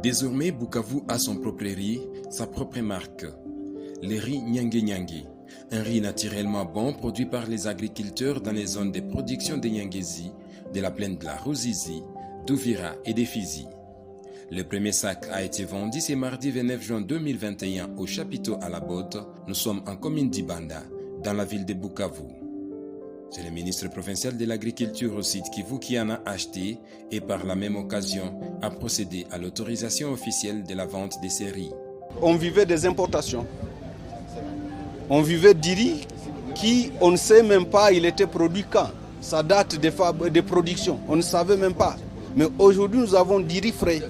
Désormais, Bukavu a son propre riz, sa propre marque. Le riz Nyange Nyange, un riz naturellement bon produit par les agriculteurs dans les zones de production de Nyangezi, de la plaine de la Ruzizi, d'Uvira et des Fizi. Le premier sac a été vendu ce mardi 29 juin 2021 au chapiteau à la Botte. Nous sommes en commune d'Ibanda, dans la ville de Bukavu. C'est le ministre provincial de l'Agriculture au site Kivu qui en a acheté et par la même occasion a procédé à l'autorisation officielle de la vente de ces riz. On vivait des importations. On vivait du riz qui, on ne sait même pas, il était produit quand. Sa date de production, on ne savait même pas. Mais aujourd'hui, nous avons du riz frais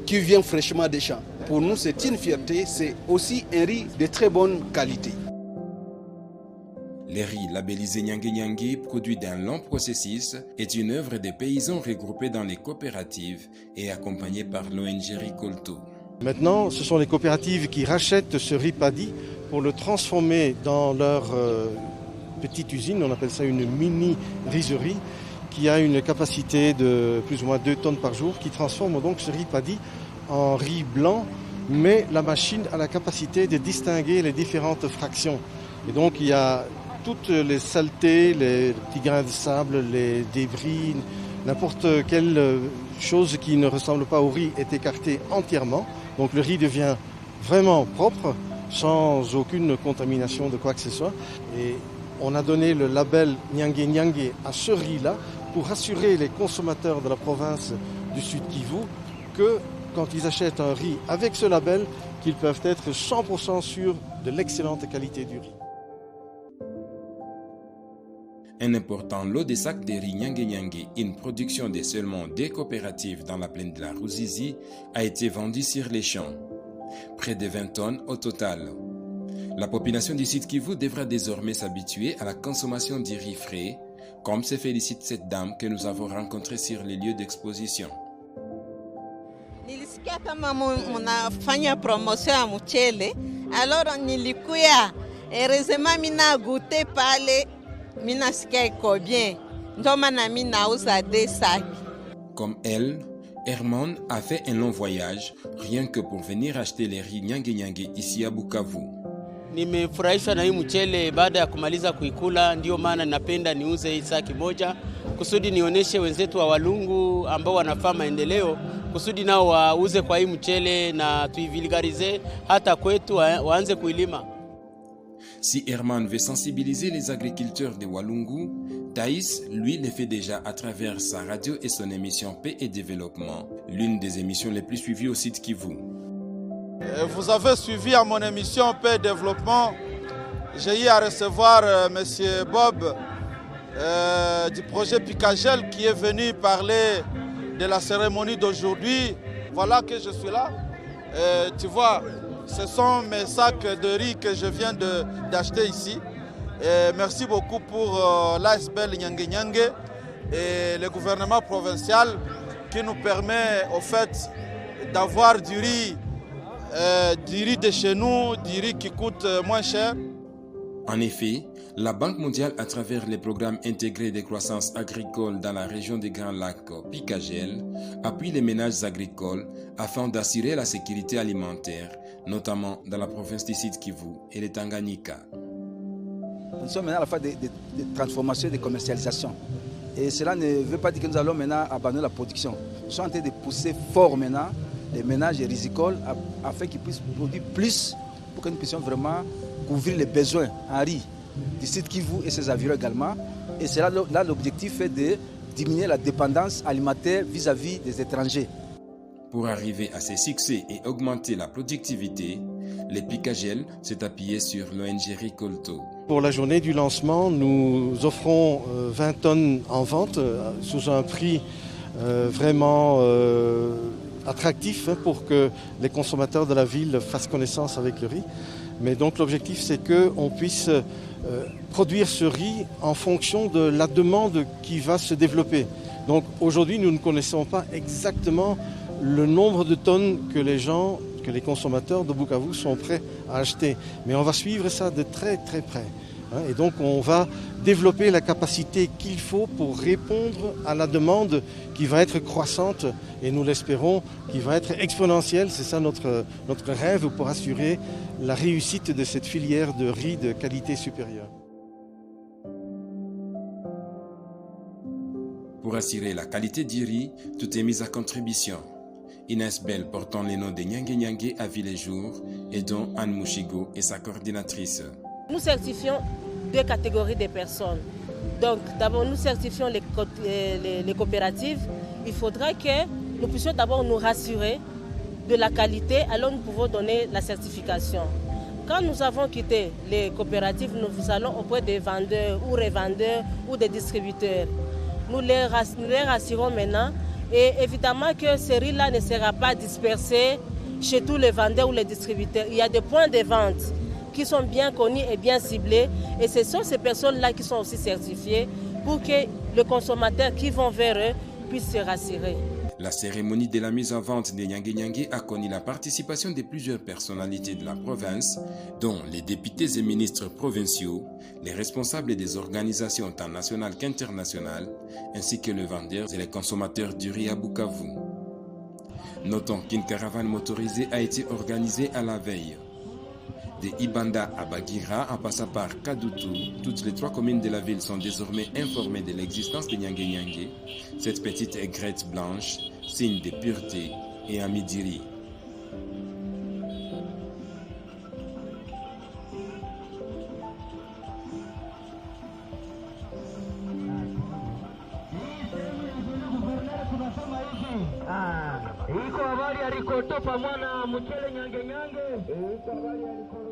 qui vient fraîchement des champs. Pour nous, c'est une fierté, c'est aussi un riz de très bonne qualité. Le riz labellisé Nyange Nyange, produit d'un long processus, est une œuvre des paysans regroupés dans les coopératives et accompagnés par l'ONG Ricolto. Maintenant, ce sont les coopératives qui rachètent ce riz paddy pour le transformer dans leur petite usine, on appelle ça une mini-rizerie, qui a une capacité de plus ou moins 2 tonnes par jour, qui transforme donc ce riz paddy en riz blanc, mais la machine a la capacité de distinguer les différentes fractions. Et donc il y a toutes les saletés, les petits grains de sable, les débris, n'importe quelle chose qui ne ressemble pas au riz est écartée entièrement. Donc le riz devient vraiment propre, sans aucune contamination de quoi que ce soit. Et on a donné le label Nyange Nyange à ce riz-là pour rassurer les consommateurs de la province du Sud Kivu que quand ils achètent un riz avec ce label, qu'ils peuvent être 100% sûrs de l'excellente qualité du riz. Un important lot de sacs de riz Nyange Nyange, une production de seulement 2 coopératives dans la plaine de la Ruzizi, a été vendu sur les champs. Près de 20 tonnes au total. La population du site Kivu devra désormais s'habituer à la consommation du riz frais, comme se félicite cette dame que nous avons rencontrée sur les lieux d'exposition. Nilisikia kama mnafanya promotion ya mchele, alors nilikuya heureusement mina goûté pale. Comme elle, Herman a fait un long voyage rien que pour venir acheter les riz Nyange Nyange ici à Bukavu. Nimefurahishwa na hii mchele baada ya kumaliza kuikula, ndio maana napenda niuze hii saki moja kusudi nionyeshe wenzetu wa Walungu ambao wanafanya maendeleo kusudi nao wauze kwa hii mchele na tuivulgarize hata kwetu waanze kuilima. Si Herman veut sensibiliser les agriculteurs de Walungu, Thaïs, lui, le fait déjà à travers sa radio et son émission Paix et Développement, l'une des émissions les plus suivies au site Kivu. Vous avez suivi à mon émission Paix et Développement. J'ai eu à recevoir M. Bob du projet Picagel qui est venu parler de la cérémonie d'aujourd'hui. Voilà que je suis là. Tu vois, ce sont mes sacs de riz que je viens d'acheter ici. Et merci beaucoup pour l'ASBL Nyange Nyange et le gouvernement provincial qui nous permet au fait d'avoir du riz de chez nous, du riz qui coûte moins cher. En effet, la Banque mondiale, à travers les programmes intégrés de croissance agricole dans la région des Grands Lacs Picagel, appuie les ménages agricoles afin d'assurer la sécurité alimentaire, notamment dans la province du Sud Kivu et le Tanganyika. Nous sommes maintenant à la phase de transformation et de commercialisation. Et cela ne veut pas dire que nous allons maintenant abandonner la production. Nous sommes en train de pousser fort maintenant les ménages rizicoles afin qu'ils puissent produire plus pour que nous puissions vraiment couvrir les besoins en riz du site Kivu et ses environs également. Et c'est là l'objectif est de diminuer la dépendance alimentaire vis-à-vis des étrangers. Pour arriver à ces succès et augmenter la productivité, le Picagel s'est appuyé sur l'ONG Ricolto. Pour la journée du lancement, nous offrons 20 tonnes en vente sous un prix vraiment attractif pour que les consommateurs de la ville fassent connaissance avec le riz. Mais donc l'objectif c'est qu'on puisse produire ce riz en fonction de la demande qui va se développer. Donc aujourd'hui nous ne connaissons pas exactement le nombre de tonnes que les consommateurs de Bukavu sont prêts à acheter. Mais on va suivre ça de très très près Et donc on va développer la capacité qu'il faut pour répondre à la demande qui va être croissante et nous l'espérons qui va être exponentielle. C'est ça notre rêve pour assurer la réussite de cette filière de riz de qualité supérieure. Pour assurer la qualité du riz, tout est mis à contribution. Inès Bell portant les noms de Nyangue Nyangue à Villejour et dont Anne Mouchigo est sa coordinatrice. Nous certifions 2 catégories de personnes. Donc d'abord nous certifions les coopératives. Il faudra que nous puissions d'abord nous rassurer de la qualité, alors nous pouvons donner la certification. Quand nous avons quitté les coopératives, nous allons auprès des vendeurs ou revendeurs ou des distributeurs. Nous les rassurons maintenant et évidemment que ce riz-là ne sera pas dispersé chez tous les vendeurs ou les distributeurs. Il y a des points de vente qui sont bien connus et bien ciblés et ce sont ces personnes-là qui sont aussi certifiées pour que les consommateurs qui vont vers eux puissent se rassurer. La cérémonie de la mise en vente des Nyangue Nyangue a connu la participation de plusieurs personnalités de la province, dont les députés et ministres provinciaux, les responsables des organisations tant nationales qu'internationales, ainsi que les vendeurs et les consommateurs du riz à Bukavu. Notons qu'une caravane motorisée a été organisée à la veille. De Ibanda à Bagira, en passant par Kadutu, toutes les 3 communes de la ville sont désormais informées de l'existence de Nyangue Nyangue, cette petite aigrette blanche, signe de pureté et ami du riz. Iko habari ya rikoto pamoja na mchele Nyange Nyange. Iko habari ya rikoto